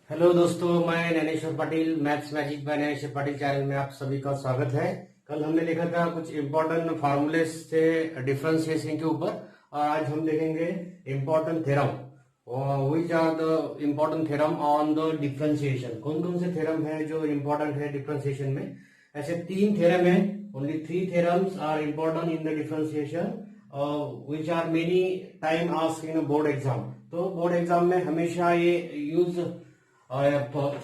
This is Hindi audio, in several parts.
हेलो दोस्तों, मैं Naineshwar Patil maths magic by Naineshwar Patil channel में आप सभी का स्वागत है। कल हमने देखा था कुछ इंपॉर्टेंट फार्मूले से डिफरेंशिएशन के ऊपर, और आज हम देखेंगे important theorem. Which are the important theorem on the differentiation. कौन कौन से थ्योरम है जो इंपॉर्टेंट है डिफरेंशिएशन में? ऐसे तीन थ्योरम है। Only three theorems are important in the differentiation which are many time asked in board exam. तो बोर्ड एग्जाम में हमेशा ये यूज और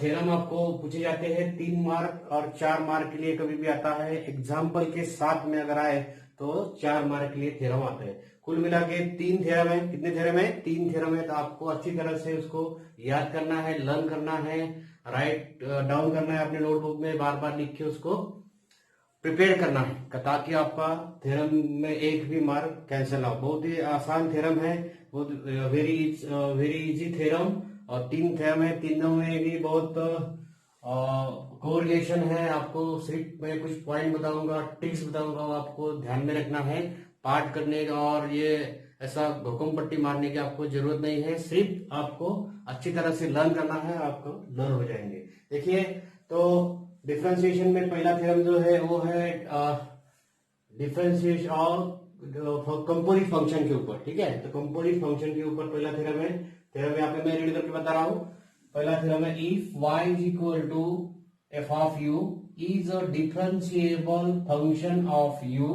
थ्योरम आपको पूछे जाते हैं 3 मार्क और 4 मार्क के लिए कभी भी आता है। एग्जाम्पल के साथ में अगर आए तो 4 मार्क के लिए थ्योरम आते हैं। कुल मिला के 3 थ्योरम है। कितने थ्योरम है? 3 थ्योरम है। तो आपको अच्छी तरह से उसको याद करना है, लर्न करना है, राइट डाउन करना है अपने नोटबुक में, बार बार लिख के उसको प्रिपेयर करना है ताकि आपका थ्योरम में एक भी मार्क कैंसिल हो। बहुत ही आसान थ्योरम है, बहुत वेरी इजी थ्योरम। और 3 थ्योरम है, तीनों में भी बहुत कोरिलेशन है। आपको सिर्फ मैं कुछ पॉइंट बताऊंगा, ट्रिक्स बताऊंगा, आपको ध्यान में रखना है पाठ करने का। और ये ऐसा भूकंप पट्टी मारने की आपको जरूरत नहीं है, सिर्फ आपको अच्छी तरह से लर्न करना है, आपको लर्न हो जाएंगे। देखिए, तो डिफरेंशिएशन में पहला थ्योरम जो है वो है डिफरेंशिएशन और कंपोजिट फंक्शन के ऊपर। ठीक है, तो कंपोजिट फंक्शन के ऊपर पहला थ्योरम है। थ्योरम यहाँ पे मैं रीड करके बता रहा हूं। पहला थ्योरम है, if y is equal to f of u is a differentiable function of u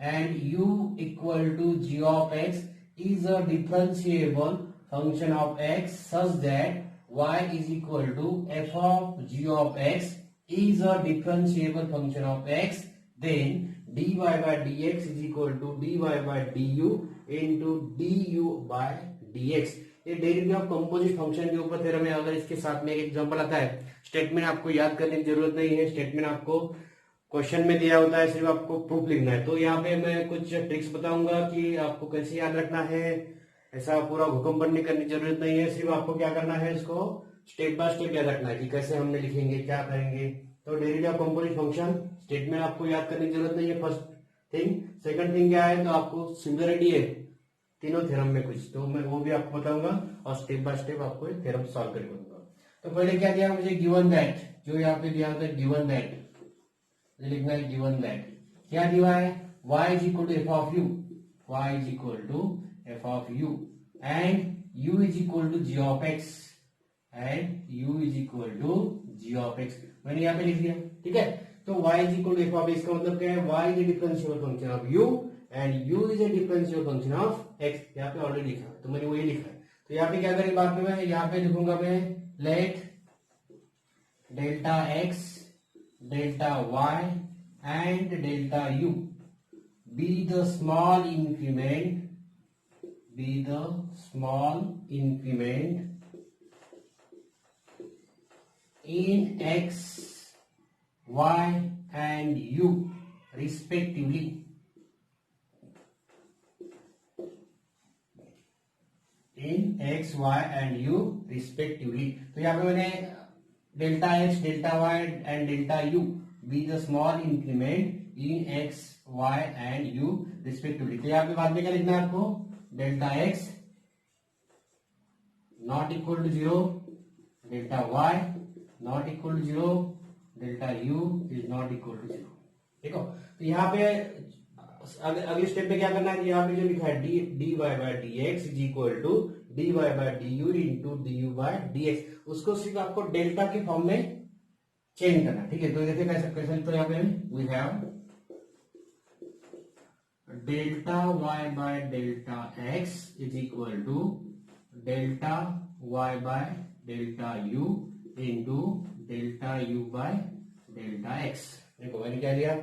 and u equal to g of x is a differentiable function of x such that y is equal to f of g of x is a differentiable function of x, then dy by dx is equal to dy by du into du by dx। ये डेरिवेटिव ऑफ कंपोजिट फंक्शन के ऊपर थ्योरम है। अगर इसके साथ में एक एग्जांपल आता है, स्टेटमेंट आपको याद करने की जरूरत नहीं है, स्टेटमेंट आपको क्वेश्चन में दिया होता है, सिर्फ आपको प्रूफ लिखना है। तो यहाँ पे मैं कुछ ट्रिक्स बताऊंगा कि आपको कैसे याद रखना है। ऐसा पूरा भूकंप बनने करने की जरूरत नहीं है, सिर्फ आपको क्या करना है, इसको स्टेप बाय स्टेप याद रखना है कि कैसे हमने लिखेंगे, क्या करेंगे। तो derivative of composite function statement आपको याद करने की जरूरत नहीं है, फर्स्ट थिंग। सेकंड थिंग क्या है, तो आपको सिमिलरिटी है तीनों थ्योरम में कुछ, तो मैं वो भी आपको बताऊंगा और स्टेप बाय स्टेप आपको थ्योरम सॉल्व करके बताऊंगा। तो पहले क्या दिया मुझे, गिवन दैट, जो यहाँ पे दिया होता है गिवन दैट, लिखना है गिवन दैट। क्या दिया है, y is equal to f of u, y is equal to f of u and u is equal to g of x and u is equal to g of x। मैंने यहाँ पे लिख दिया। ठीक है, तो y is equal to f of x का मतलब क्या है, y is a differentiable function of u and u is a differentiable function of x। यहाँ पे ऑलरेडी लिखा है, तो मैंने वही लिखा है। तो यहाँ पे क्या करें, बाद में मैं यहाँ पे लिखूंगा मैं, late delta x delta y and delta u be the small increment in x, y and u respectively। In x, y and u respectively। तो यहाँ पे मैंने delta x delta y and delta u be the small increment in x, y and u respectively। तो यहाँ पे बाद में क्या लिखना है आपको, delta x not equal to 0, delta y not equal to 0, delta u is not equal to 0। देखो, तो यहाँ पे अगले स्टेप पे क्या करना है, यहाँ पे जो लिखा है dy by dx is equal to dy by du into du by dx, उसको सिर्फ आपको डेल्टा के फॉर्म में चेंज करना। ठीक है, तो देखिए कैसे, तो यहाँ पे we have delta y by delta x is equal to delta y by delta u into delta u by delta x। देखो मैंने क्या लिया,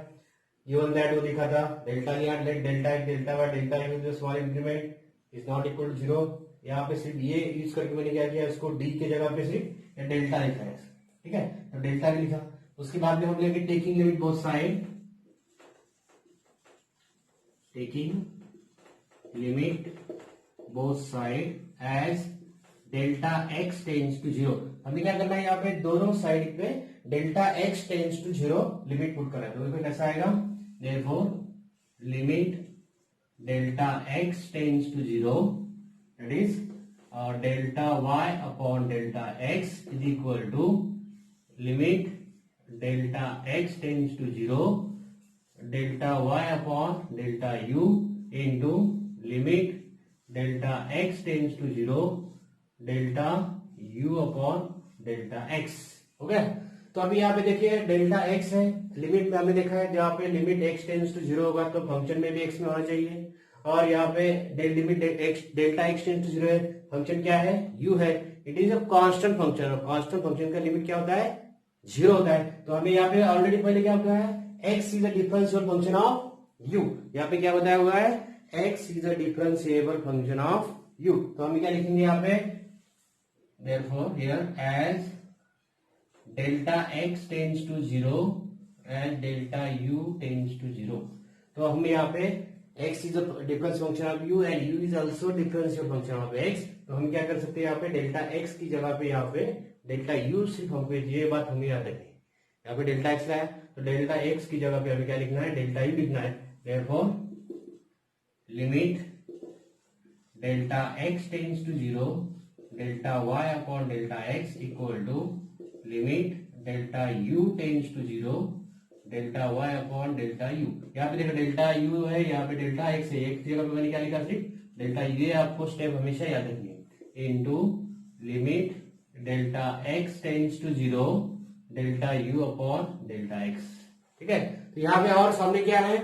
गिवन दैट वो लिखा था, डेल्टा लिया, let delta x delta y delta u जो small increment is not equal to 0। यहाँ पे सिर्फ ये यूज करके मैंने क्या किया, इसको d के जगह पे सिर्फ डेल्टा लिखा है। ठीक है, तो डेल्टा भी लिखा। उसके बाद में हम लेंगे taking limit both side, taking limit both side as delta x tends to 0। हमें क्या करना है, यहाँ पे दोनों साइड पे delta x tends to 0 limit put करना है। तो देखो कैसा आएगा, therefore limit delta x tends to 0 that is और delta Y upon delta x is equal to limit delta x tends to zero delta Y upon delta U into limit delta x tends to zero delta U upon delta X. हो गया। तो अभी यहाँ पे देखिए डेल्टा एक्स है, लिमिट में हमने देखा है जहाँ पे limit x tends to zero होगा तो फंक्शन में भी एक्स में होना चाहिए, और यहाँ पे limit delta x tends to zero है, फंक्शन क्या है यू है, it is a constant function, और कांस्टेंट फंक्शन का लिमिट क्या होता है जीरो होता है। तो हमें यहाँ पे ऑलरेडी पहले क्या होता है x is a differential function of you, यहाँ पे क्या बताया हुआ है x is a differentiable function of you. तो हम क्या लिखेंगे यहाँ पे therefore here as delta x tends to 0 and delta u tends to 0। तो हम यहाँ पे x is a difference function of u and u is also differential function of x। तो हम क्या कर सकते हैं यहाँ पे डेल्टा x की जगह पे यहाँ पे डेल्टा u सिर्फ हमको ये बात हमें याद रखनी है, यहाँ पे डेल्टा x लाया तो डेल्टा x की जगह पे हमें क्या लिखना है डेल्टा u लिखना है। therefore limit delta x tends to 0 delta y upon delta x equal to limit delta u tends to 0 delta y upon delta u। यहाँ पे देखो डेल्टा u है, यहाँ पे डेल्टा x है, एक जगह पे मैंने क्या लिखा सिर्फ डेल्टा u है, आपको स्टेप हमेशा याद रखनी है, into limit delta x tends to 0 delta u upon delta x। ठीक है। तो यहाँ पे और सामने क्या है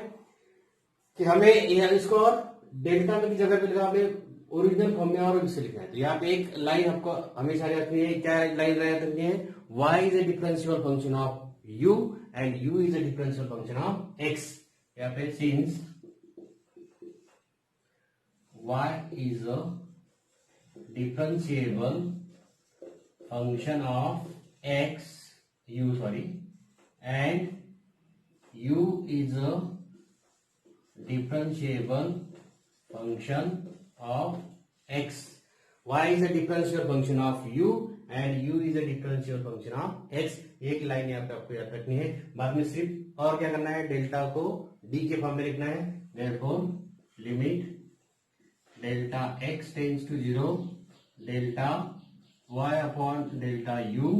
कि हमें इसको और डेल्टा में की जगह पे लिखा हमें ओरिजिनल फॉर्म में और इसे लिखना है। तो यहाँ पे एक लाइन आपको हमेशा याद रखनी है, क्या लाइन याद रखनी है y is a differential function of u and u is a differential function of x। यहाँ पे since y is a differentiable function of x and u is a differentiable function of x, y is a differential function of u and u is a differential function of x। एक लाइन यहाँ पे आपको याद रखनी है, बाद में सिर्फ और क्या करना है डेल्टा को d के फॉर्म में लिखना है। therefore limit delta x tends to 0 delta y upon delta u,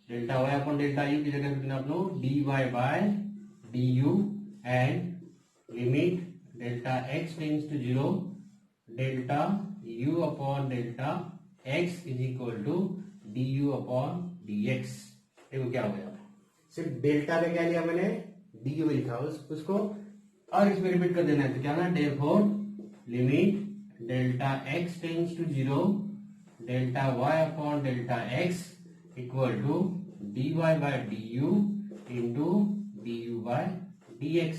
delta y upon delta u की जगह लिखना आप लोग dy by du and limit delta x tends to 0 delta u upon delta x is equal to du upon dx। देखो क्या हो गया, सिर्फ डेल्टा में क्या लिया मैंने du लिखा उसको और इसमें रिपीट कर देना है। तो क्या ना therefore limit delta x tends to 0 delta y upon delta x equal to dy by du into du by dx।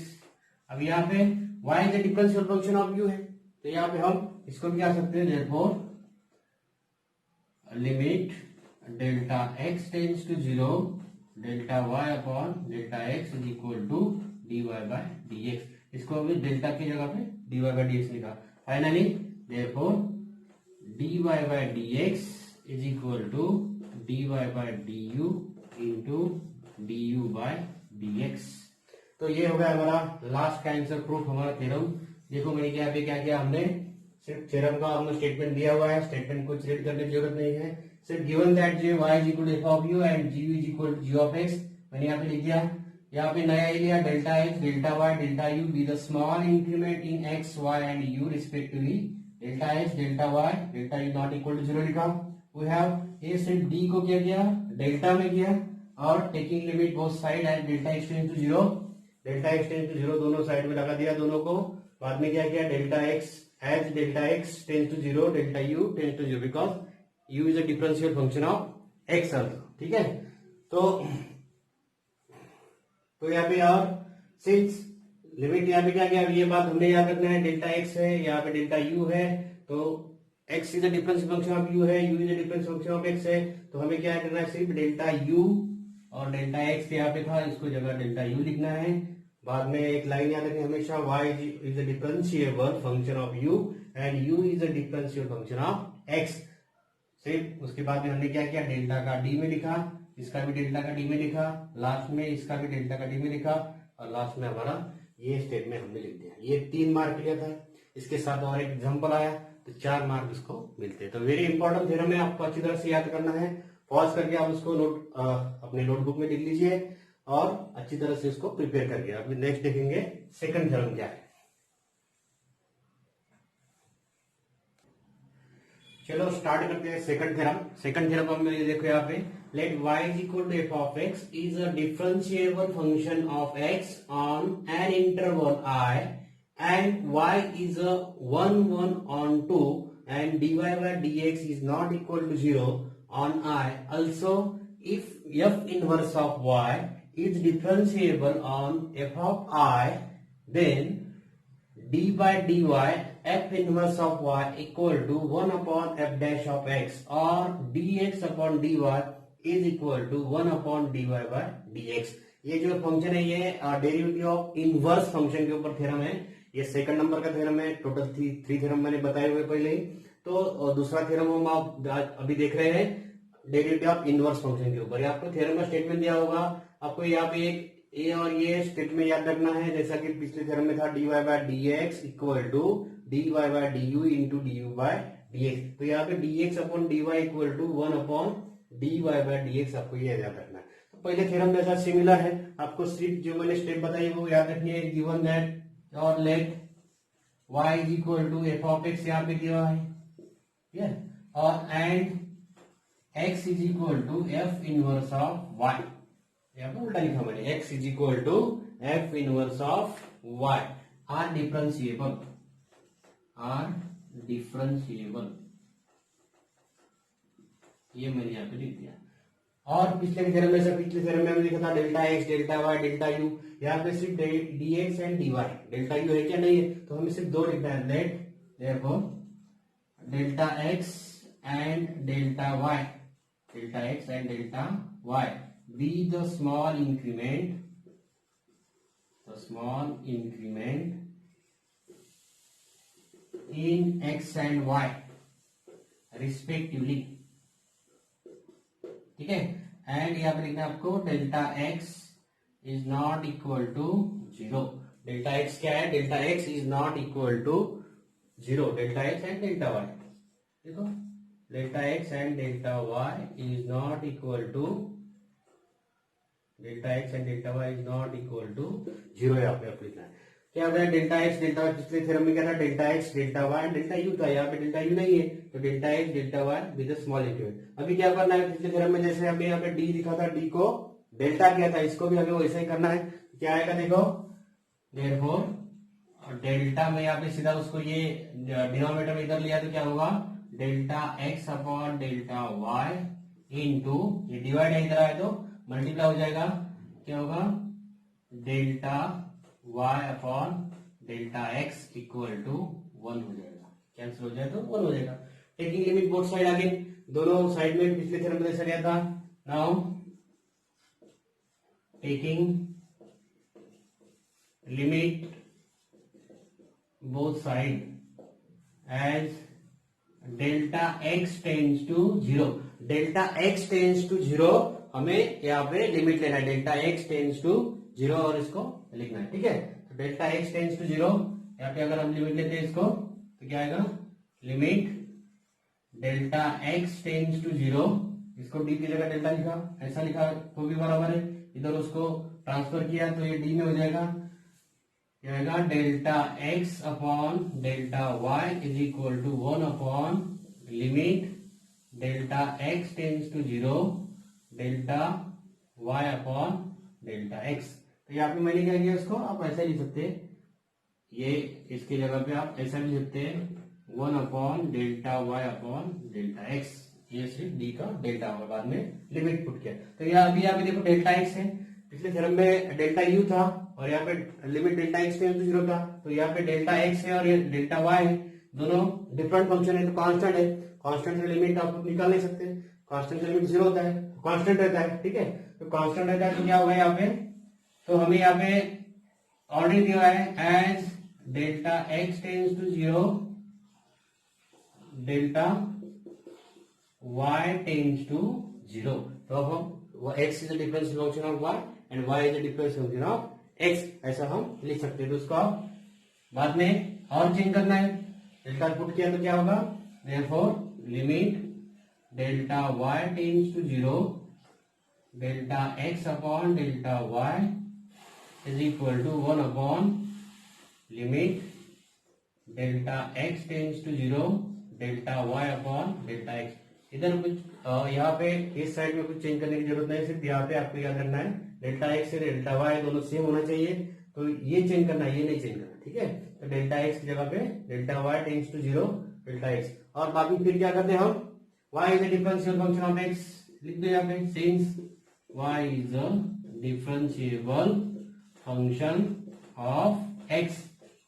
अब यहाँ पे y is a differential function of u है, तो यहाँ पे हम इसको भी क्या सकते हैं therefore limit delta x tends to 0 delta y upon delta x is equal to dy by dx। इसको हमने डेल्टा की जगह पे dy बाय dx लिखा। Finally therefore dy by dx is equal to dy by du into du by dx। तो ये हो गया हमारा लास्ट का आंसर, प्रूफ हमारा थ्योरम। देखो मैंने क्या किया हमने सिर्फ थ्योरम का हमने स्टेटमेंट दिया हुआ है, स्टेटमेंट को रीड करने की जरूरत नहीं है, सिर्फ given that j y is equal to f of u and g is equal to g of x मैंने यहाँ पे लिख दिया। यहाँ पे नया लिया delta x delta y delta u be the small increment in x y and u respectively, delta x delta y delta u not equal to 0 लिखा। वी हैव ये सिर्फ d को क्या किया डेल्टा में किया और taking limit both side and delta x tends to 0, delta x tends to 0 दोनों साइड में लगा दिया दोनों को। बाद में क्या किया delta x as delta x tends to 0 delta u tends to 0 because u is a differential function of x also। ठीक है। तो यहाँ पे और सिंस लिमिट यहाँ पे क्या किया ये बात हमने याद रखना है, डेल्टा x है यहाँ पे डेल्टा u है, तो x is a differential function of u है, u is a differential function of x है, तो हमें क्या करना है सिर्फ डेल्टा u और डेल्टा x यहाँ पे था इसको जगह डेल्टा u लिखना है। बाद में एक लाइन याद रखनी हमेशा y is a differentiable function of u and u is a differential function of x। सिर्फ उसके बाद में हमने क्या किया डेल्टा का d में लिखा, इसका भी डेल्टा का d में लिखा, लास्ट में इसका भी डेल्टा का d में लिखा और लास्ट में हमारा ये स्टेटमेंट हमने लिख दिया। ये 3 मार्क लिया था, इसके साथ और एक एग्जांपल आया तो 4 मार्क इसको मिलते हैं। तो वेरी इंपॉर्टेंट थ्योरम है, आपको अच्छी तरह से याद करना है। पॉज करके आप उसको अपने नोटबुक में लिख लीजिए और अच्छी तरह से इसको प्रिपेयर करके अभी नेक्स्ट देखेंगे सेकंड थ्योरम क्या है। चलो स्टार्ट करते हैं सेकंड थ्योरम। सेकंड थ्योरम में देखो यहाँ पे let y is equal to f of x is a differentiable function of x on an interval I and y is a 1 1 on 2 and dy by dx is not equal to 0 on I. Also, if f inverse of y is differentiable on f of I, then d by dy f inverse of y equal to 1 upon f dash of x or dx upon dy is equal to 1 upon dy by dx. ये जो फंक्शन है ये डेरिवेटिव ऑफ इनवर्स फंक्शन के ऊपर थ्योरम है। ये सेकंड नंबर का थ्योरम है। टोटल थ्री थ्योरम मैंने बताए हुए पहले ही। तो दूसरा थ्योरम हम आप अभी देख रहे हैं डेरिवेटिव ऑफ इनवर्स फंक्शन के ऊपर। आपको थ्योरम का स्टेटमेंट दिया होगा, आपको यहाँ पे एक ए और ये स्टेटमेंट याद रखना है, जैसा कि पिछले थ्योरम में था d y by d x equal to d y by d u into d u by d x. तो यहाँ पे d x upon d y equal to 1 upon d y by d x, आपको ये याद रखना है। तो पहले थ्योरम जैसा सिमिलर है, आपको सिर्फ जो मैंने स्टेप बताई वो याद रखनी है। गिवन दैट और let y is equal to f of x यहाँ पे दिया है और and x is equal to f inverse of y, यहाँ पे उल्टा लिखा मैंने, x is equal to f inverse of y are differentiable ये मैंने यहाँ पे लिख दिया। और पिछले थ्योरम में हमने लिखा था delta x delta y delta u, यहाँ पे सिर्फ d x and d y, delta u है क्या नहीं है, तो हमें सिर्फ दो लिखना है। Let therefore delta x and delta y be the small increment in x and y respectively, ठीक है। एंड यहाँ पे लिखना है आपको delta x is not equal to 0। Delta x क्या है, delta x is not equal to 0, delta x and delta y। देखो delta x and delta y is not equal to, delta x and delta y is not equal to 0 यहाँ पे आप लिखना है। क्या होता है डेल्टा एक्स डेल्टा वाई, पिछले थ्योरम में क्या था delta x delta y delta u था, यहाँ पे डेल्टा यू नहीं है, तो delta x delta y with small increment. अभी क्या करना है, पिछले थ्योरम में जैसे हमें यहाँ पे डी लिखा था, डी को डेल्टा किया था, इसको भी हमें वैसा ही करना है। क्या आएगा देखो, देयरफॉर डेल्टा में यहाँ पे सीधा उसको ये डिनोमिनेटर में इधर लिया तो क्या होगा delta x upon delta y into ये डिवाइड है इधर आए तो मल्टीप्लाई हो जाएगा, क्या होगा delta y upon delta x equal to 1 हो जाएगा, कैंसिल हो जाए तो 1 हो जाएगा। Taking limit both side again, दोनों साइड में पिछले थ्योरम में जैसा लिया था। Now taking limit both side as delta x tends to 0, delta x tends to 0 हमें यहाँ पे लिमिट लेना है, डेल्टा x टेंड्स टू 0 और इसको लिखना है, ठीक है। तो डेल्टा x टेंड्स टू 0, यहाँ पे अगर हम लिमिट लेते हैं इसको तो क्या आएगा, limit delta x tends to 0, इसको d की जगह डेल्टा लिखा, ऐसा लिखा तो भी बराबर है, इधर उसको ट्रांसफर किया तो ये d में हो जाएगा, क्या आएगा delta x upon delta y is equal to 1 upon limit delta x tends to 0 delta y upon delta x। तो यहाँ पे मैंने क्या किया, उसको आप ऐसा लिख सकते हैं, ये इसकी जगह पे आप ऐसा भी लिख सकते हैं 1 upon delta Y upon delta x, ये सिर्फ डी का डेल्टा होगा, बाद में लिमिट पुट किया। तो यहाँ पे देखो डेल्टा एक्स है, पिछले थ्योरम में डेल्टा यू था और यहाँ पे limit delta x tends to 0 था, तो यहाँ पे डेल्टा एक्स है और ये डेल्टा वाई है, दोनों डिफरेंट फंक्शन है, तो कांस्टेंट है, कांस्टेंट से लिमिट आप निकाल नहीं सकते, कांस्टेंट से लिमिट 0 होता है, कांस्टेंट रहता है, ठीक है। तो कांस्टेंट रहता है तो क्या होगा यहाँ पे, तो हमें यहाँ पे ऑर्डर दिया है as delta x tends to 0 delta y tends to 0। तो अब हम x is the difference function of y and y is the difference function of x, ऐसा हम लिख सकते हैं। तो उसको बाद में और चेंज करना है, डेल्टा पुट किया तो क्या होगा, therefore limit delta y tends to 0 delta x upon delta y is equal to 1 upon limit delta x tends to 0 delta y upon delta x। इधर कुछ यहाँ पे इस साइड में कुछ चेंज करने की जरूरत नहीं, सिर्फ यहाँ पे आपको याद रखना है डेल्टा x से डेल्टा y दोनों सेम होना चाहिए, तो ये चेंज करना है, ये नहीं चेंज करना, ठीक है। तो डेल्टा x की जगह पे delta y tends to 0 delta x, और बाकी फिर क्या करते हैं हम, y is a differential function of x, लिख दो यहाँ पे, since y is a differentiable function of x,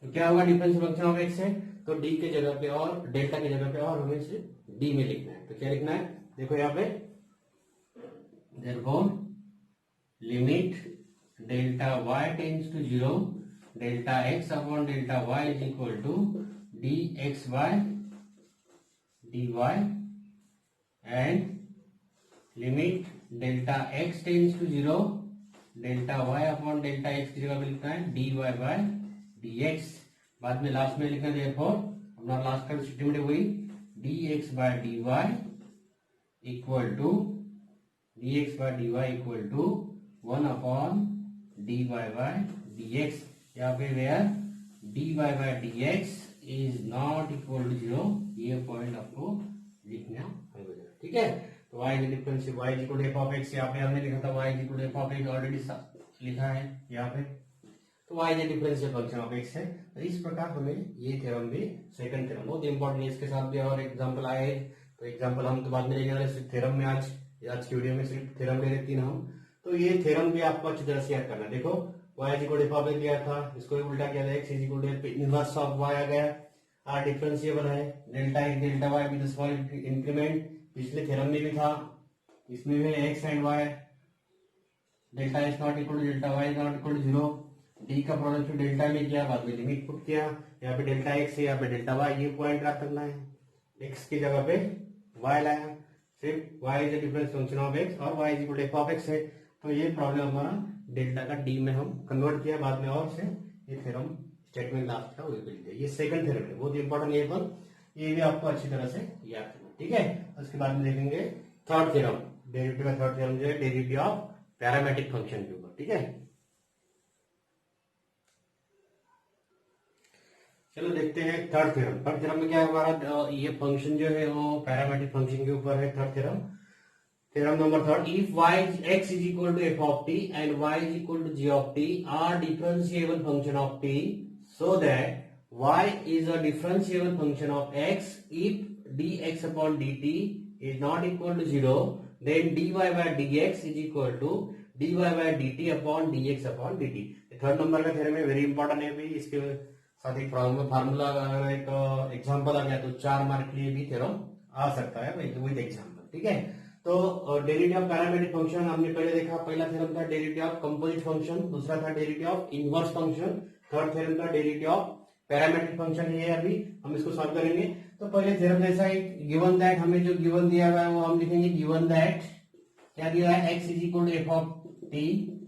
तो क्या होगा, डिफरेंशियल फंक्शन ऑफ x है तो d के जगह पे और डेल्टा के जगह पे और हमें सिर्फ d में लिखना है, तो क्या लिखना है, देखो यहाँ पे, therefore limit delta y tends to 0 delta x upon delta y is equal to dx by dy and limit delta x tends to 0 delta y upon delta x की जगह पे लिखना है dy by dx, बाद में लास्ट में लिखना है therefore अपना लास्ट का स्टेटमेंट हुई dx by dy equal to dx by dy equal to 1 upon dy by dx, यहाँ पे where dy by dx is not equal to 0, ये पॉइंट आपको लिखना होगा, ठीक है। तो y is difference y is equal to f of x, यहाँ पे हमने लिखा था y is equal to f of x, already लिखा है यहाँ पे, तो y is differential function of x है। तो इस प्रकार हमें ये थ्योरम भी, सेकंड थ्योरम बहुत इंपॉर्टेंट है, इसके साथ भी और एग्जांपल आए, तो एग्जांपल हम तो बाद में लेने वाले, सिर्फ थ्योरम में आज की वीडियो में सिर्फ थ्योरम ले रहे 3 हम, तो ये थ्योरम भी आपको अच्छी तरह से याद करना है। देखो y is equal to f of x दिया था, इसको उल्टा किया था, x is equal to inverse of y आ गया, r डिफरेंशिएबल है, delta x delta y with small increment, पिछले थ्योरम में भी था, इसमें भी x and y, delta x not equal to delta y not equal to 0, d का प्रोडक्ट डेल्टा में किया, बाद में लिमिट पुट किया, यहाँ पे डेल्टा x है, यहाँ पे डेल्टा y, ये पॉइंट याद करना है, x की जगह पे y लाया, सिर्फ y is the difference function of x और y is equal to f of x है, तो ये प्रॉब्लम हमारा डेल्टा का d में हम कन्वर्ट किया, बाद में और से ये थ्योरम स्टेटमेंट लास्ट का वही लिख दिया, ये सेकंड थ्योरम है, बहुत इंपॉर्टेंट ये पर, ये भी आपको अच्छी तरह से याद करना, ठीक है। उसके बाद में देखेंगे थर्ड थ्योरम, डेरिवेटिव का थर्ड थ्योरम जो है डेरिवेटिव ऑफ पैरामेट्रिक फंक्शन के ऊपर, ठीक है। चलो देखते हैं थर्ड थ्योरम। थर्ड थ्योरम में क्या है हमारा, ये फंक्शन जो है वो पैरामेट्रिक फंक्शन के ऊपर है, third theorem. Theorem number third, if y x is equal to f of t and y is equal to g of t are differentiable function of t, so that y is a differentiable function of x if dx upon dt is not equal to 0, then dy by dx is equal to dy by dt upon dx upon dt। Third number का थ्योरम है, वेरी इंपॉर्टेंट है भी, इसके साथ ही फार्मूला अगर एक एग्जांपल आ गया तो 4 मार्क के लिए भी थ्योरम आ सकता है विद एग्जांपल, ठीक है। तो डेरिवेटिव ऑफ पैरामेट्रिक फंक्शन हमने पहले देखा, पहला थ्योरम था डेरिवेटिव ऑफ कंपोजिट फंक्शन, दूसरा था derivative of inverse function, third theorem था डेरिवेटिव ऑफ पैरामेट्रिक फंक्शन है, अभी हम इसको सॉल्व करेंगे। तो पहले थ्योरम जैसा ही, गिवन दैट, हमें जो गिवन दिया हुआ है वो हम लिखेंगे, गिवन दैट क्या दिया है, x is equal to f of t,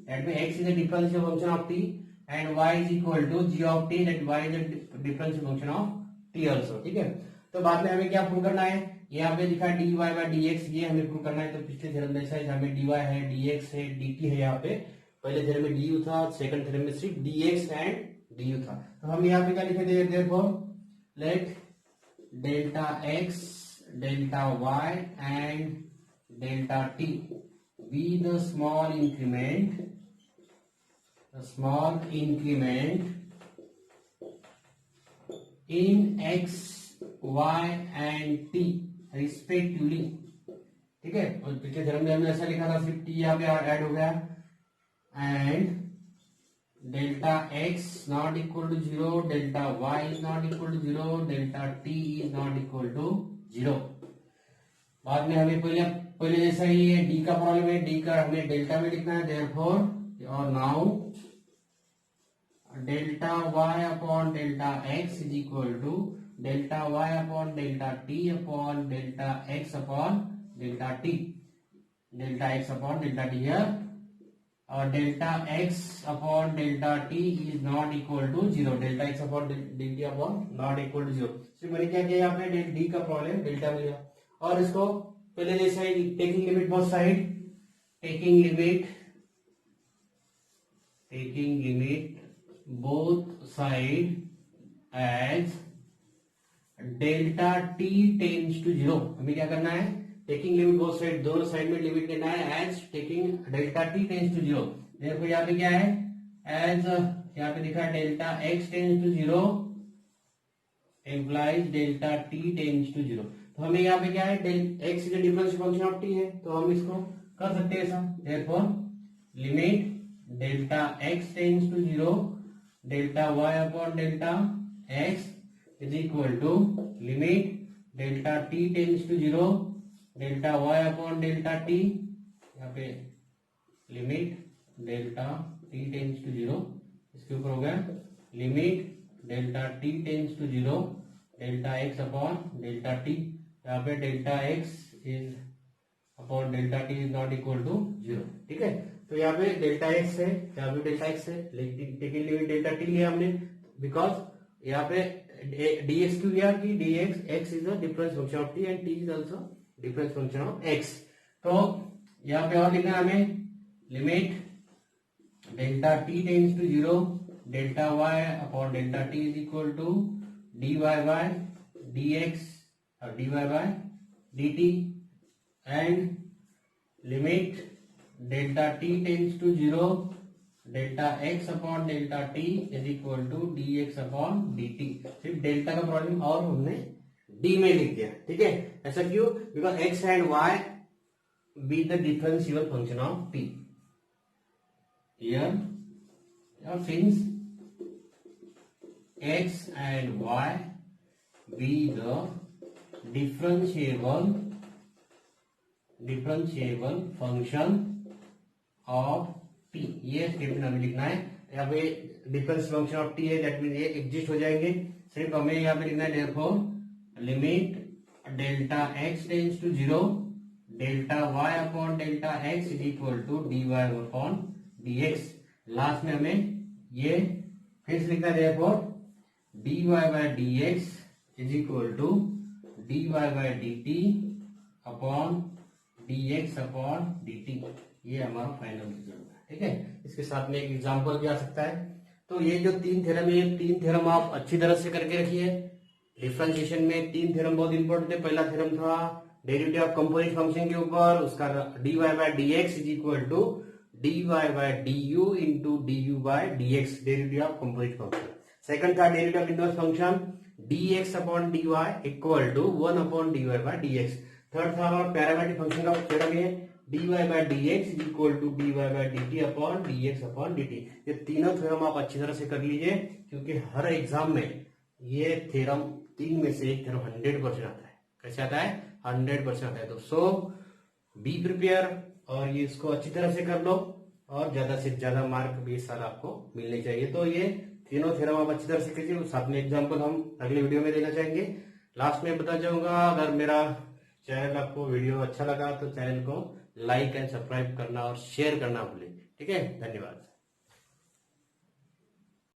that mean x is a differential function of t and y is equal to g of t, that y is a differential function of t also, ठीक है। तो बाद में हमें क्या प्रूव करना है, यहाँ पे लिखा है dy by dx, ये हमें प्रूव करना है। तो पिछले थ्योरम जैसा है, हमें dy है, dx है, dt है, यहाँ पे पहले थ्योरम में du था, सेकंड थ्योरम में सिर्फ dx एंड du था। तो हम यहाँ पे क्या लिखे थे, therefore let delta x, delta y and delta t be the small increment in x, y and t respectively, ठीक है। और पिछले थ्योरम में हमने ऐसा लिखा था, सिर्फ t यहाँ पे ऐड हो गया, and delta x not equal to 0, delta y is not equal to 0, delta t is not equal to 0। बाद में हमें पहले जैसा ही है, d का प्रॉब्लम है, d का हमें डेल्टा में लिखना है, देयरफॉर और now delta y upon delta x is equal to delta y upon delta t upon delta x upon delta t, delta x upon delta t है और delta x upon delta t is not equal to zero, delta x upon d upon not equal to zero. सिर्फ मैंने क्या किया यहाँ पे डी का प्रॉब्लम डेल्टा मिला, और इसको पहले जैसा taking limit both side, taking limit both side as delta t tends to zero. हमें क्या करना है, टेकिंग लिमिट बोथ साइड, दोनों साइड में लिमिट लेना है as taking delta t tends to zero. देखो यहाँ पे क्या है, एज यहाँ पे लिखा है delta x tends to zero implies delta t tends to zero. तो हमें यहाँ पे क्या है, x is difference function of t है, तो हम इसको कर सकते हैं ऐसा। Therefore limit delta x tends to zero delta Y upon delta x is equal to limit delta t tends to zero delta Y upon delta t, यहाँ पे limit delta t tends to zero, इसके ऊपर हो गया limit delta t tends to zero delta x upon delta t. यहाँ पे delta x is upon delta t is not equal to zero. ठीक है, तो यहाँ पे डेल्टा एक्स है, यहाँ पे डेल्टा एक्स है, लेकिन लिमिट डेल्टा टी लिया हमने बिकॉज यहाँ पे dx क्यों लिया कि dx x is the difference function of t and t is also difference function of x। तो यहाँ पे और लिखना है हमें limit delta t tends to zero delta y upon delta t is equal to dy by dx और dy by dt and limit delta t tends to zero delta x upon delta t is equal to dx upon dt। सिर्फ डेल्टा का प्रॉब्लम और हमने d में लिख दिया। ठीक है, ऐसा क्यों, because x and y be the differential function of t here, since x and y be the differentiable function of t, ये स्टेटमेंट हमें लिखना है। यहाँ पे डिफरेंस फंक्शन ऑफ t है, दैट मीन ये एग्जिस्ट हो जाएंगे। सिर्फ हमें यहाँ पे लिखना है therefore limit delta x tends to zero delta y upon delta x is equal to dy upon dx। Last में हमें ये फिर से लिखना है therefore dy by dx is equal to dy by dt upon dx upon dt। ये हमारा फाइनल रिजल्ट है। ठीक है, इसके साथ में एक एग्जांपल भी आ सकता है। तो ये जो तीन थ्योरम है, ये तीन थ्योरम आप अच्छी तरह से करके रखिए। डिफरेंशिएशन में तीन थ्योरम बहुत इंपॉर्टेंट है। पहला थ्योरम था डेरिवेटिव ऑफ कंपोजिट फंक्शन के ऊपर, उसका dy by dx is equal to dy by du into du by dx, derivative of composite function. Second था derivative of inverse function dx upon dy equal to 1 upon dy by dx। Third था हमारा पैरामीट्रिक फंक्शन का थ्योरम है dy by dx is equal to dy by dt upon dx upon dt। ये तीनों थ्योरम आप अच्छी तरह से कर लीजिए, क्योंकि हर एग्जाम में ये थ्योरम तीन में से एक थ्योरम 100% आता है। कैसे आता है, 100% आता है। तो सो बी प्रिपेयर और ये इसको अच्छी तरह से कर लो, और ज्यादा से ज्यादा मार्क भी इस साल आपको मिलने चाहिए। तो ये तीनों थ्योरम आप अच्छी तरह से कीजिए। साथ में एग्जाम्पल हम अगले वीडियो में देना चाहेंगे। लास्ट में बता जाऊंगा, अगर मेरा चैनल आपको वीडियो अच्छा लगा तो चैनल को लाइक एंड सब्सक्राइब करना और शेयर करना भूलें। ठीक है, धन्यवाद।